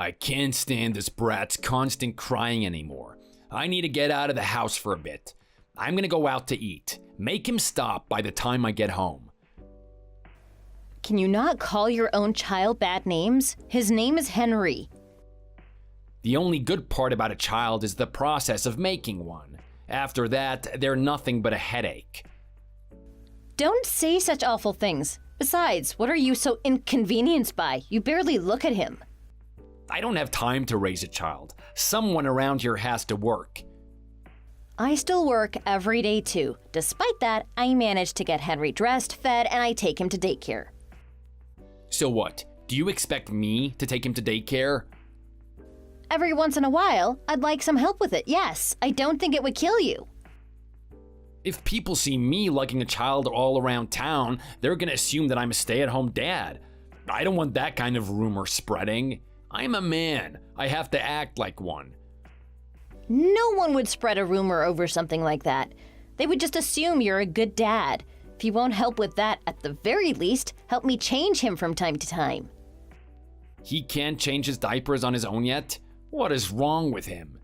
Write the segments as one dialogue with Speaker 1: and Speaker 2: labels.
Speaker 1: I can't stand this brat's constant crying anymore. I need to get out of the house for a bit. I'm gonna go out to eat. Make him stop by the time I get home.
Speaker 2: Can you not call your own child bad names? His name is Henry.
Speaker 1: The only good part about a child is the process of making one. After that, they're nothing but a headache.
Speaker 2: Don't say such awful things. Besides, what are you so inconvenienced by? You barely look at him.
Speaker 1: I don't have time to raise a child. Someone around here has to work.
Speaker 2: I still work every day too. Despite that, I manage to get Henry dressed, fed, and I take him to daycare.
Speaker 1: So what? Do you expect me to take him to daycare?
Speaker 2: Every once in a while, I'd like some help with it, yes. I don't think it would kill you.
Speaker 1: If people see me lugging a child all around town, they're gonna assume that I'm a stay-at-home dad. I don't want that kind of rumor spreading. I'm a man. I have to act like one.
Speaker 2: No one would spread a rumor over something like that. They would just assume you're a good dad. If you won't help with that, at the very least, help me change him from time to time.
Speaker 1: He can't change his diapers on his own yet? What is wrong with him?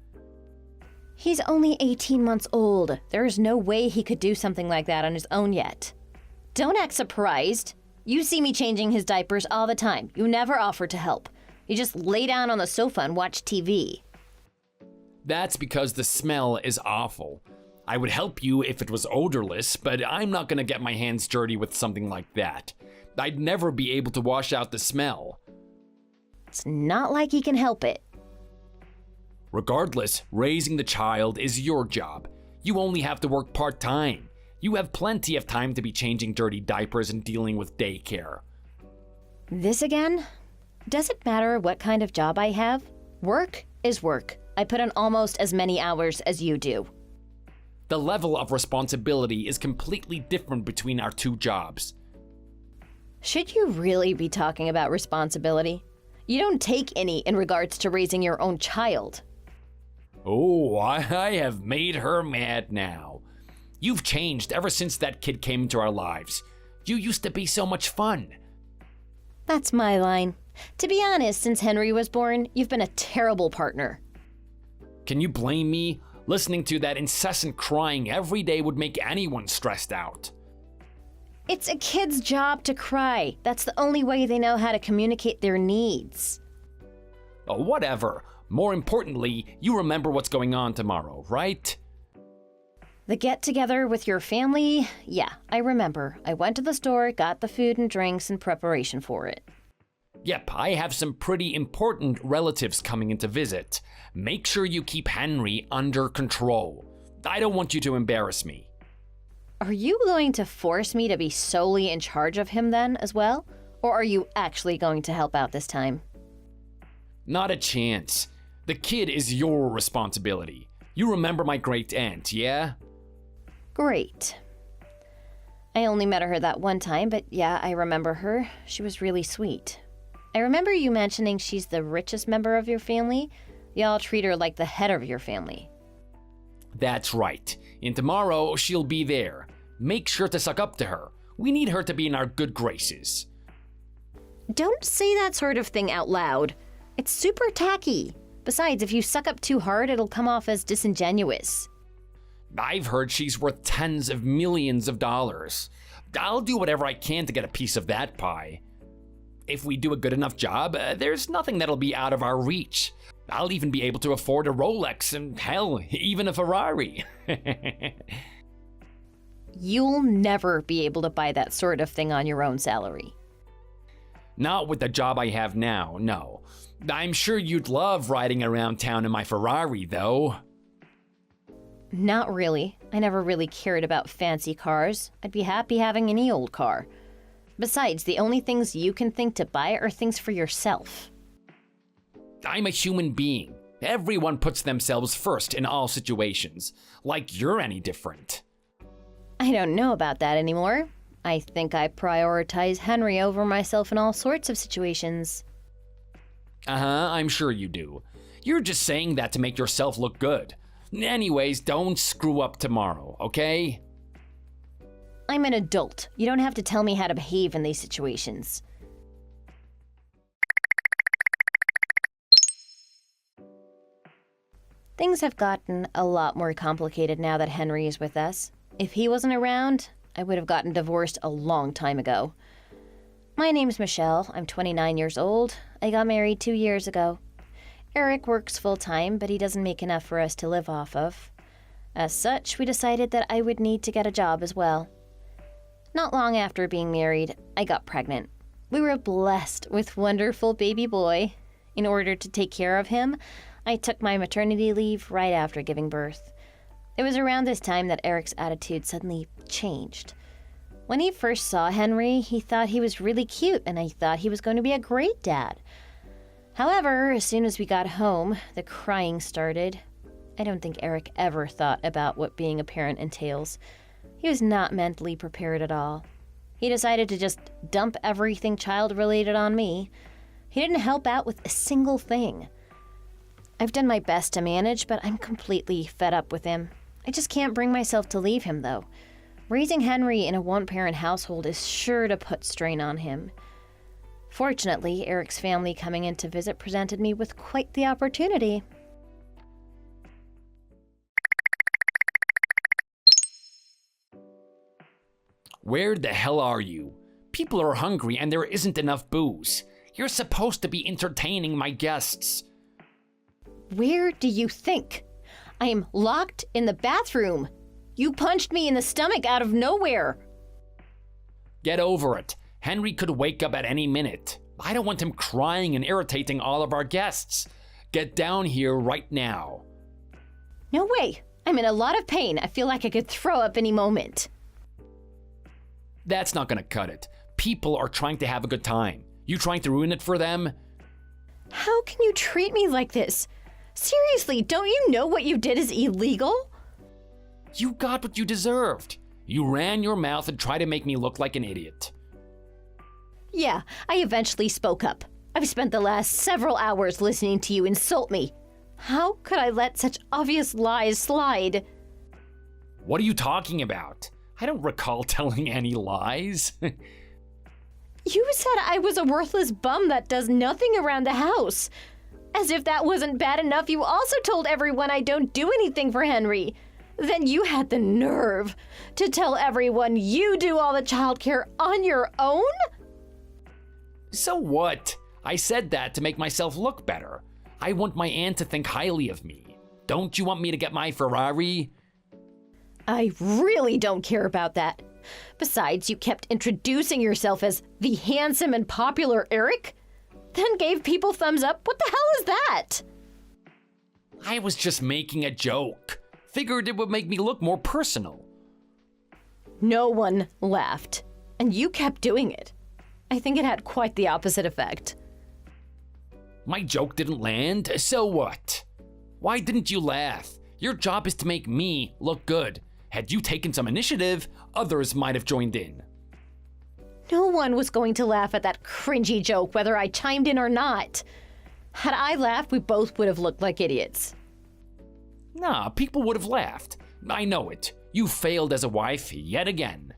Speaker 2: He's only 18 months old. There is no way he could do something like that on his own yet. Don't act surprised. You see me changing his diapers all the time. You never offer to help. You just lay down on the sofa and watch TV.
Speaker 1: That's because the smell is awful. I would help you if it was odorless, but I'm not gonna get my hands dirty with something like that. I'd never be able to wash out the smell.
Speaker 2: It's not like he can help it.
Speaker 1: Regardless, raising the child is your job. You only have to work part-time. You have plenty of time to be changing dirty diapers and dealing with daycare.
Speaker 2: This again? Does it matter what kind of job I have? Work is work. I put in almost as many hours as you do.
Speaker 1: The level of responsibility is completely different between our two jobs.
Speaker 2: Should you really be talking about responsibility? You don't take any in regards to raising your own child.
Speaker 1: Oh, I have made her mad now. You've changed ever since that kid came into our lives. You used to be so much fun.
Speaker 2: That's my line. To be honest, since Henry was born, you've been a terrible partner.
Speaker 1: Can you blame me? Listening to that incessant crying every day would make anyone stressed out.
Speaker 2: It's a kid's job to cry. That's the only way they know how to communicate their needs.
Speaker 1: Oh, whatever. More importantly, you remember what's going on tomorrow, right?
Speaker 2: The get-together with your family? Yeah, I remember. I went to the store, got the food and drinks in preparation for it.
Speaker 1: Yep, I have some pretty important relatives coming in to visit. Make sure you keep Henry under control. I don't want you to embarrass me.
Speaker 2: Are you going to force me to be solely in charge of him then, as well? Or are you actually going to help out this time?
Speaker 1: Not a chance. The kid is your responsibility. You remember my great aunt, yeah?
Speaker 2: Great. I only met her that one time, but yeah, I remember her. She was really sweet. I remember you mentioning she's the richest member of your family. Y'all treat her like the head of your family.
Speaker 1: That's right. And tomorrow, she'll be there. Make sure to suck up to her. We need her to be in our good graces.
Speaker 2: Don't say that sort of thing out loud. It's super tacky. Besides, if you suck up too hard, it'll come off as disingenuous.
Speaker 1: I've heard she's worth tens of millions of dollars. I'll do whatever I can to get a piece of that pie. If we do a good enough job, there's nothing that'll be out of our reach. I'll even be able to afford a Rolex and, hell, even a Ferrari.
Speaker 2: You'll never be able to buy that sort of thing on your own salary.
Speaker 1: Not with the job I have now, no. I'm sure you'd love riding around town in my Ferrari, though.
Speaker 2: Not really. I never really cared about fancy cars. I'd be happy having any old car. Besides, the only things you can think to buy are things for yourself.
Speaker 1: I'm a human being. Everyone puts themselves first in all situations. Like you're any different.
Speaker 2: I don't know about that anymore. I think I prioritize Henry over myself in all sorts of situations.
Speaker 1: Uh-huh, I'm sure you do. You're just saying that to make yourself look good. Anyways, don't screw up tomorrow, okay?
Speaker 2: I'm an adult. You don't have to tell me how to behave in these situations. Things have gotten a lot more complicated now that Henry is with us. If he wasn't around, I would have gotten divorced a long time ago. My name's Michelle. I'm 29 years old. I got married 2 years ago. Eric works full-time, but he doesn't make enough for us to live off of. As such, we decided that I would need to get a job as well. Not long after being married, I got pregnant. We were blessed with wonderful baby boy. In order to take care of him, I took my maternity leave right after giving birth. It was around this time that Eric's attitude suddenly changed. When he first saw Henry, he thought he was really cute, and I thought he was going to be a great dad. However, as soon as we got home, the crying started. I don't think Eric ever thought about what being a parent entails. He was not mentally prepared at all. He decided to just dump everything child-related on me. He didn't help out with a single thing. I've done my best to manage, but I'm completely fed up with him. I just can't bring myself to leave him, though. Raising Henry in a one-parent household is sure to put strain on him. Fortunately, Eric's family coming in to visit presented me with quite the opportunity.
Speaker 1: Where the hell are you? People are hungry and there isn't enough booze. You're supposed to be entertaining my guests.
Speaker 2: Where do you think? I am locked in the bathroom. You punched me in the stomach out of nowhere.
Speaker 1: Get over it. Henry could wake up at any minute. I don't want him crying and irritating all of our guests. Get down here right now.
Speaker 2: No way. I'm in a lot of pain. I feel like I could throw up any moment.
Speaker 1: That's not gonna cut it. People are trying to have a good time. You trying to ruin it for them?
Speaker 2: How can you treat me like this? Seriously, don't you know what you did is illegal?
Speaker 1: You got what you deserved. You ran your mouth and tried to make me look like an idiot.
Speaker 2: Yeah, I eventually spoke up. I've spent the last several hours listening to you insult me. How could I let such obvious lies slide?
Speaker 1: What are you talking about? I don't recall telling any lies.
Speaker 2: You said I was a worthless bum that does nothing around the house. As if that wasn't bad enough, you also told everyone I don't do anything for Henry. Then you had the nerve to tell everyone you do all the childcare on your own?
Speaker 1: So what? I said that to make myself look better. I want my aunt to think highly of me. Don't you want me to get my Ferrari?
Speaker 2: I really don't care about that. Besides, you kept introducing yourself as the handsome and popular Eric, then gave people thumbs up. What the hell is that?
Speaker 1: I was just making a joke. Figured it would make me look more personal.
Speaker 2: No one laughed, and you kept doing it. I think it had quite the opposite effect.
Speaker 1: My joke didn't land, so what? Why didn't you laugh? Your job is to make me look good. Had you taken some initiative, others might have joined in.
Speaker 2: No one was going to laugh at that cringy joke, whether I chimed in or not. Had I laughed, we both would have looked like idiots.
Speaker 1: Nah, people would have laughed. I know it. You failed as a wife yet again.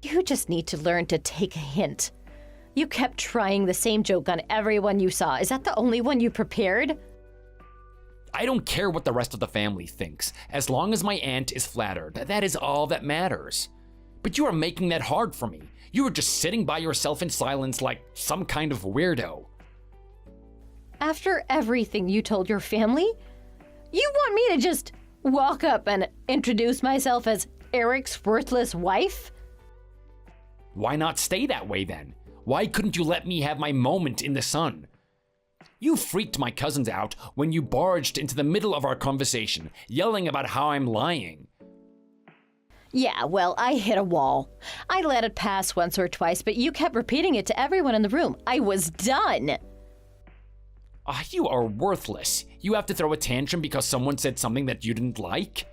Speaker 2: You just need to learn to take a hint. You kept trying the same joke on everyone you saw. Is that the only one you prepared?
Speaker 1: I don't care what the rest of the family thinks. As long as my aunt is flattered, that is all that matters. But you are making that hard for me. You are just sitting by yourself in silence like some kind of weirdo.
Speaker 2: After everything you told your family, you want me to just walk up and introduce myself as Eric's worthless wife?
Speaker 1: Why not stay that way then? Why couldn't you let me have my moment in the sun? You freaked my cousins out when you barged into the middle of our conversation, yelling about how I'm lying.
Speaker 2: Yeah, well, I hit a wall. I let it pass once or twice, but you kept repeating it to everyone in the room. I was done.
Speaker 1: You are worthless. You have to throw a tantrum because someone said something that you didn't like?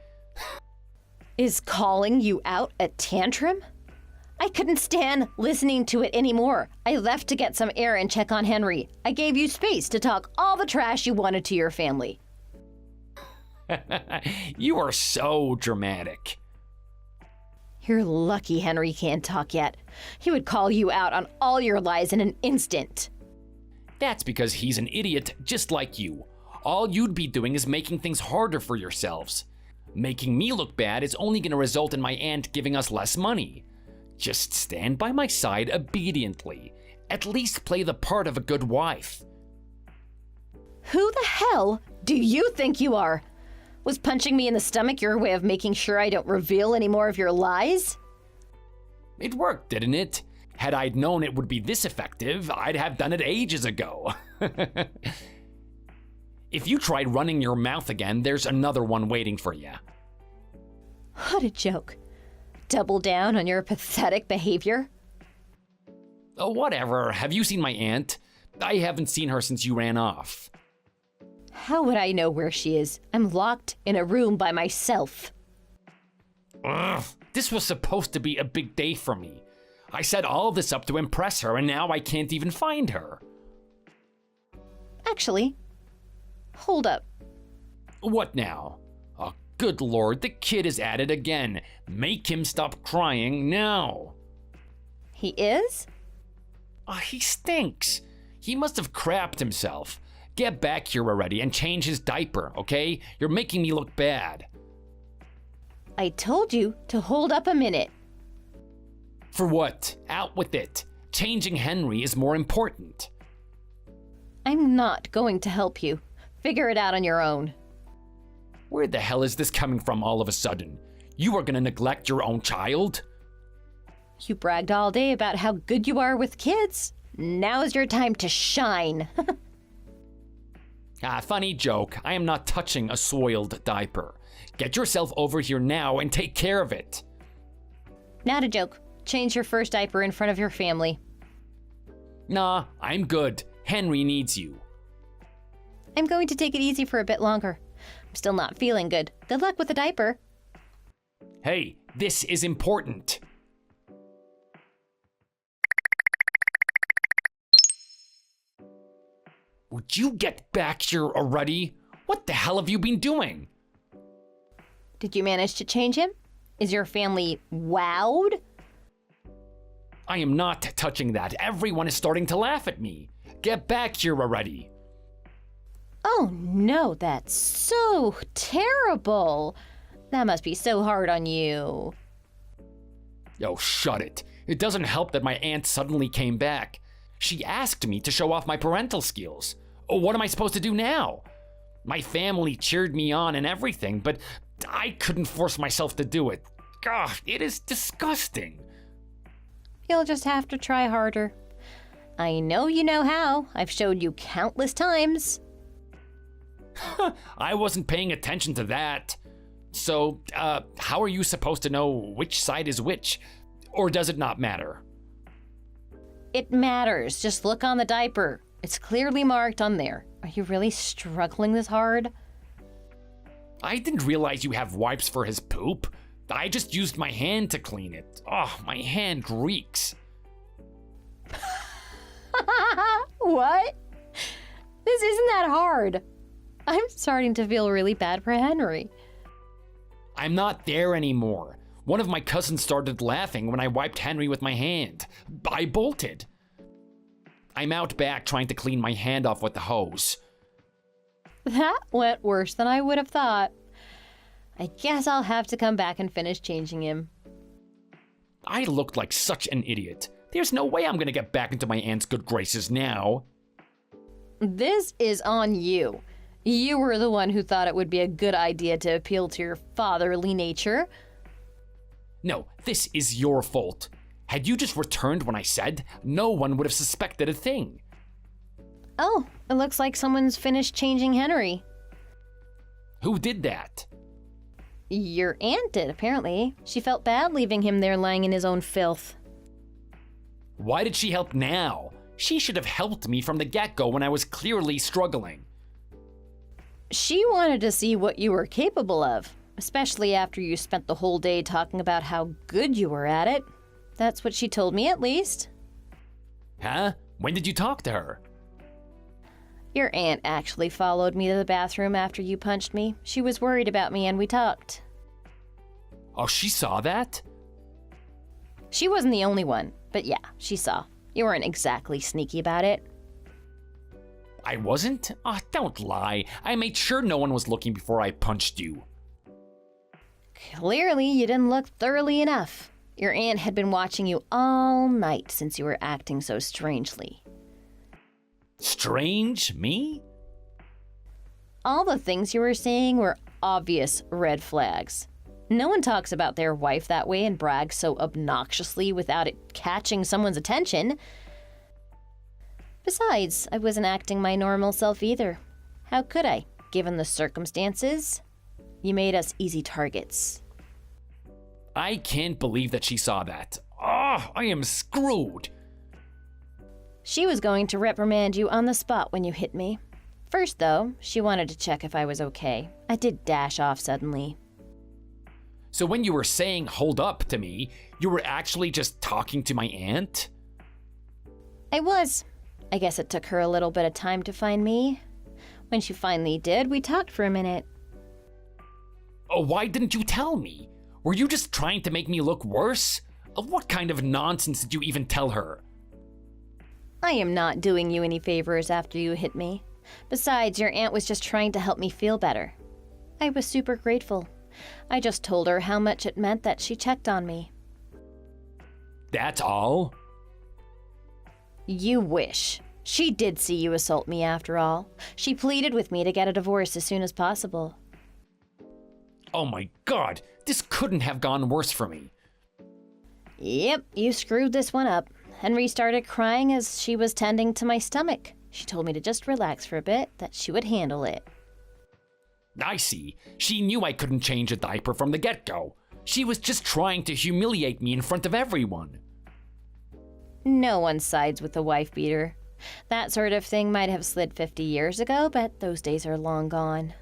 Speaker 2: Is calling you out a tantrum? I couldn't stand listening to it anymore. I left to get some air and check on Henry. I gave you space to talk all the trash you wanted to your family.
Speaker 1: You are so dramatic.
Speaker 2: You're lucky Henry can't talk yet. He would call you out on all your lies in an instant.
Speaker 1: That's because he's an idiot just like you. All you'd be doing is making things harder for yourselves. Making me look bad is only going to result in my aunt giving us less money. Just stand by my side obediently. At least play the part of a good wife.
Speaker 2: Who the hell do you think you are? Was punching me in the stomach your way of making sure I don't reveal any more of your lies?
Speaker 1: It worked, didn't it? Had I known it would be this effective, I'd have done it ages ago. If you tried running your mouth again, there's another one waiting for you.
Speaker 2: What a joke. Double down on your pathetic behavior?
Speaker 1: Oh, whatever. Have you seen my aunt? I haven't seen her since you ran off.
Speaker 2: How would I know where she is? I'm locked in a room by myself.
Speaker 1: Ugh, this was supposed to be a big day for me. I set all this up to impress her, and now I can't even find her.
Speaker 2: Actually, hold up.
Speaker 1: What now? Oh, good lord, the kid is at it again. Make him stop crying now.
Speaker 2: He is?
Speaker 1: He stinks. He must have crapped himself. Get back here already and change his diaper, okay? You're making me look bad.
Speaker 2: I told you to hold up a minute.
Speaker 1: For what? Out with it. Changing Henry is more important.
Speaker 2: I'm not going to help you. Figure it out on your own.
Speaker 1: Where the hell is this coming from all of a sudden? You are gonna neglect your own child?
Speaker 2: You bragged all day about how good you are with kids. Now's your time to shine.
Speaker 1: Funny joke. I am not touching a soiled diaper. Get yourself over here now and take care of it.
Speaker 2: Not a joke. Change your first diaper in front of your family.
Speaker 1: Nah, I'm good. Henry needs you.
Speaker 2: I'm going to take it easy for a bit longer. I'm still not feeling good. Good luck with the diaper.
Speaker 1: Hey, this is important. Would you get back here already? What the hell have you been doing?
Speaker 2: Did you manage to change him? Is your family wowed?
Speaker 1: I am not touching that. Everyone is starting to laugh at me. Get back here already.
Speaker 2: Oh no, that's so terrible. That must be so hard on you.
Speaker 1: Oh, shut it. It doesn't help that my aunt suddenly came back. She asked me to show off my parental skills. Oh, what am I supposed to do now? My family cheered me on and everything, but I couldn't force myself to do it. Gosh, it is disgusting.
Speaker 2: You'll just have to try harder. I know you know how. I've showed you countless times.
Speaker 1: I wasn't paying attention to that. So, how are you supposed to know which side is which? Or does it not matter?
Speaker 2: It matters. Just look on the diaper. It's clearly marked on there. Are you really struggling this hard?
Speaker 1: I didn't realize you have wipes for his poop. I just used my hand to clean it. Oh, my hand reeks.
Speaker 2: What? This isn't that hard. I'm starting to feel really bad for Henry.
Speaker 1: I'm not there anymore. One of my cousins started laughing when I wiped Henry with my hand. I bolted. I'm out back trying to clean my hand off with the hose.
Speaker 2: That went worse than I would have thought. I guess I'll have to come back and finish changing him.
Speaker 1: I looked like such an idiot. There's no way I'm gonna get back into my aunt's good graces now.
Speaker 2: This is on you. You were the one who thought it would be a good idea to appeal to your fatherly nature.
Speaker 1: No, this is your fault. Had you just returned when I said, no one would have suspected a thing.
Speaker 2: Oh, it looks like someone's finished changing Henry.
Speaker 1: Who did that?
Speaker 2: Your aunt did, apparently. She felt bad leaving him there lying in his own filth.
Speaker 1: Why did she help now? She should have helped me from the get-go when I was clearly struggling.
Speaker 2: She wanted to see what you were capable of, especially after you spent the whole day talking about how good you were at it. That's what she told me, at least.
Speaker 1: Huh? When did you talk to her?
Speaker 2: Your aunt actually followed me to the bathroom after you punched me. She was worried about me and we talked.
Speaker 1: Oh, she saw that?
Speaker 2: She wasn't the only one, but yeah, she saw. You weren't exactly sneaky about it.
Speaker 1: I wasn't? Oh, don't lie. I made sure no one was looking before I punched you.
Speaker 2: Clearly, you didn't look thoroughly enough. Your aunt had been watching you all night since you were acting so strangely.
Speaker 1: Strange? Me?
Speaker 2: All the things you were saying were obvious red flags. No one talks about their wife that way and brags so obnoxiously without it catching someone's attention. Besides, I wasn't acting my normal self either. How could I, given the circumstances? You made us easy targets.
Speaker 1: I can't believe that she saw that. Oh, I am screwed.
Speaker 2: She was going to reprimand you on the spot when you hit me. First, though, she wanted to check if I was okay. I did dash off suddenly.
Speaker 1: So when you were saying hold up to me, you were actually just talking to my aunt?
Speaker 2: I was. I guess it took her a little bit of time to find me. When she finally did, we talked for a minute.
Speaker 1: Oh, why didn't you tell me? Were you just trying to make me look worse? What kind of nonsense did you even tell her?
Speaker 2: I am not doing you any favors after you hit me. Besides, your aunt was just trying to help me feel better. I was super grateful. I just told her how much it meant that she checked on me.
Speaker 1: That's all?
Speaker 2: You wish. She did see you assault me after all. She pleaded with me to get a divorce as soon as possible.
Speaker 1: Oh my god, this couldn't have gone worse for me.
Speaker 2: Yep, you screwed this one up. Henry started crying as she was tending to my stomach. She told me to just relax for a bit, that she would handle it.
Speaker 1: I see. She knew I couldn't change a diaper from the get-go. She was just trying to humiliate me in front of everyone.
Speaker 2: No one sides with the wife beater. That sort of thing might have slid 50 years ago, but those days are long gone.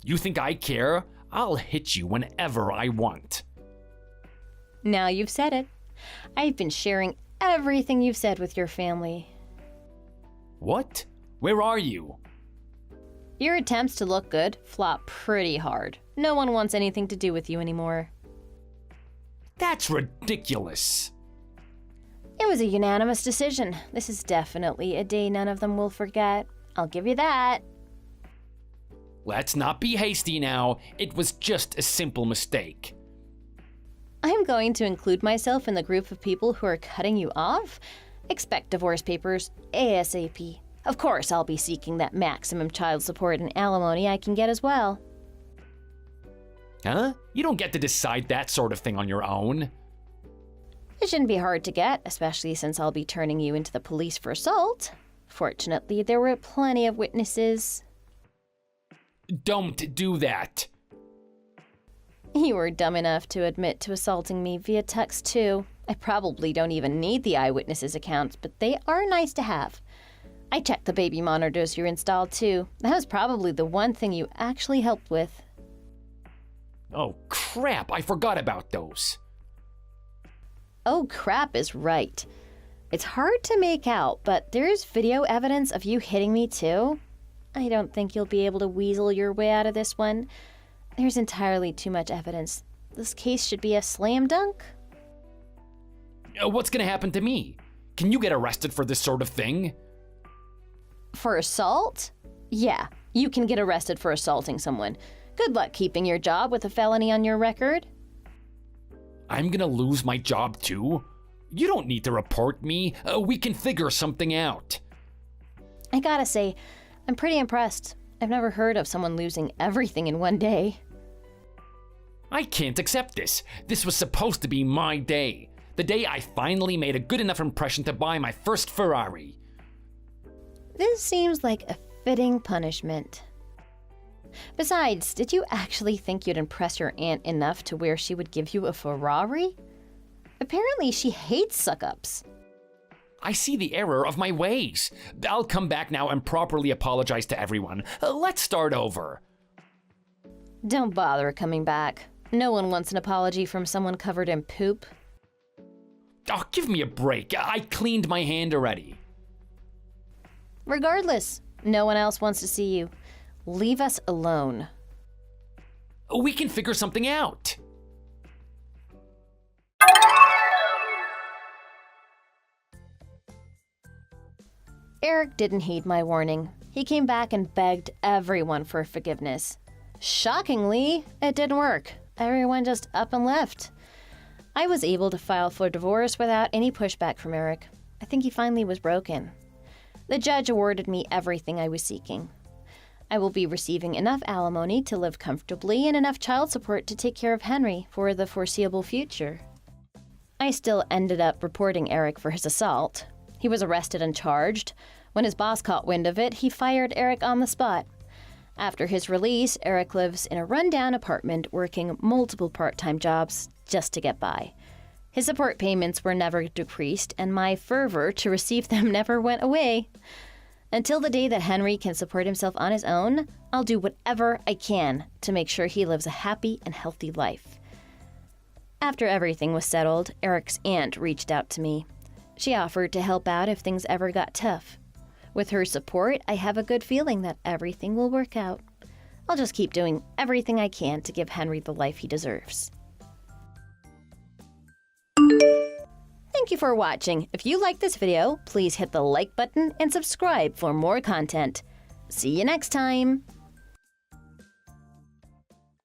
Speaker 1: You think I care? I'll hit you whenever I want.
Speaker 2: Now you've said it. I've been sharing everything you've said with your family.
Speaker 1: What? Where are you?
Speaker 2: Your attempts to look good flop pretty hard. No one wants anything to do with you anymore.
Speaker 1: That's ridiculous.
Speaker 2: It was a unanimous decision. This is definitely a day none of them will forget. I'll give you that.
Speaker 1: Let's not be hasty now. It was just a simple mistake.
Speaker 2: I'm going to include myself in the group of people who are cutting you off. Expect divorce papers ASAP. Of course, I'll be seeking that maximum child support and alimony I can get as well.
Speaker 1: Huh? You don't get to decide that sort of thing on your own.
Speaker 2: It shouldn't be hard to get, especially since I'll be turning you into the police for assault. Fortunately, there were plenty of witnesses.
Speaker 1: Don't do that.
Speaker 2: You were dumb enough to admit to assaulting me via text, too. I probably don't even need the eyewitnesses' accounts, but they are nice to have. I checked the baby monitors you installed, too. That was probably the one thing you actually helped with.
Speaker 1: Oh, crap, I forgot about those.
Speaker 2: Oh, crap is right. It's hard to make out, but there's video evidence of you hitting me, too. I don't think you'll be able to weasel your way out of this one. There's entirely too much evidence. This case should be a slam dunk.
Speaker 1: What's gonna happen to me? Can you get arrested for this sort of thing?
Speaker 2: For assault? Yeah, you can get arrested for assaulting someone. Good luck keeping your job with a felony on your record.
Speaker 1: I'm gonna lose my job too? You don't need to report me. We can figure something out.
Speaker 2: I gotta say, I'm pretty impressed. I've never heard of someone losing everything in one day.
Speaker 1: I can't accept this. This was supposed to be my day. The day I finally made a good enough impression to buy my first Ferrari.
Speaker 2: This seems like a fitting punishment. Besides, did you actually think you'd impress your aunt enough to where she would give you a Ferrari? Apparently, she hates suck-ups.
Speaker 1: I see the error of my ways. I'll come back now and properly apologize to everyone. Let's start over.
Speaker 2: Don't bother coming back. No one wants an apology from someone covered in poop.
Speaker 1: Oh, give me a break. I cleaned my hand already.
Speaker 2: Regardless, no one else wants to see you. Leave us alone.
Speaker 1: We can figure something out.
Speaker 2: Eric didn't heed my warning. He came back and begged everyone for forgiveness. Shockingly, it didn't work. Everyone just up and left. I was able to file for divorce without any pushback from Eric. I think he finally was broken. The judge awarded me everything I was seeking. I will be receiving enough alimony to live comfortably and enough child support to take care of Henry for the foreseeable future. I still ended up reporting Eric for his assault. He was arrested and charged. When his boss caught wind of it, he fired Eric on the spot. After his release, Eric lives in a rundown apartment working multiple part-time jobs just to get by. His support payments were never decreased, and my fervor to receive them never went away. Until the day that Henry can support himself on his own, I'll do whatever I can to make sure he lives a happy and healthy life. After everything was settled, Eric's aunt reached out to me. She offered to help out if things ever got tough. With her support, I have a good feeling that everything will work out. I'll just keep doing everything I can to give Henry the life he deserves. Thank you for watching. If you like this video, please hit the like button and subscribe for more content. See you next time!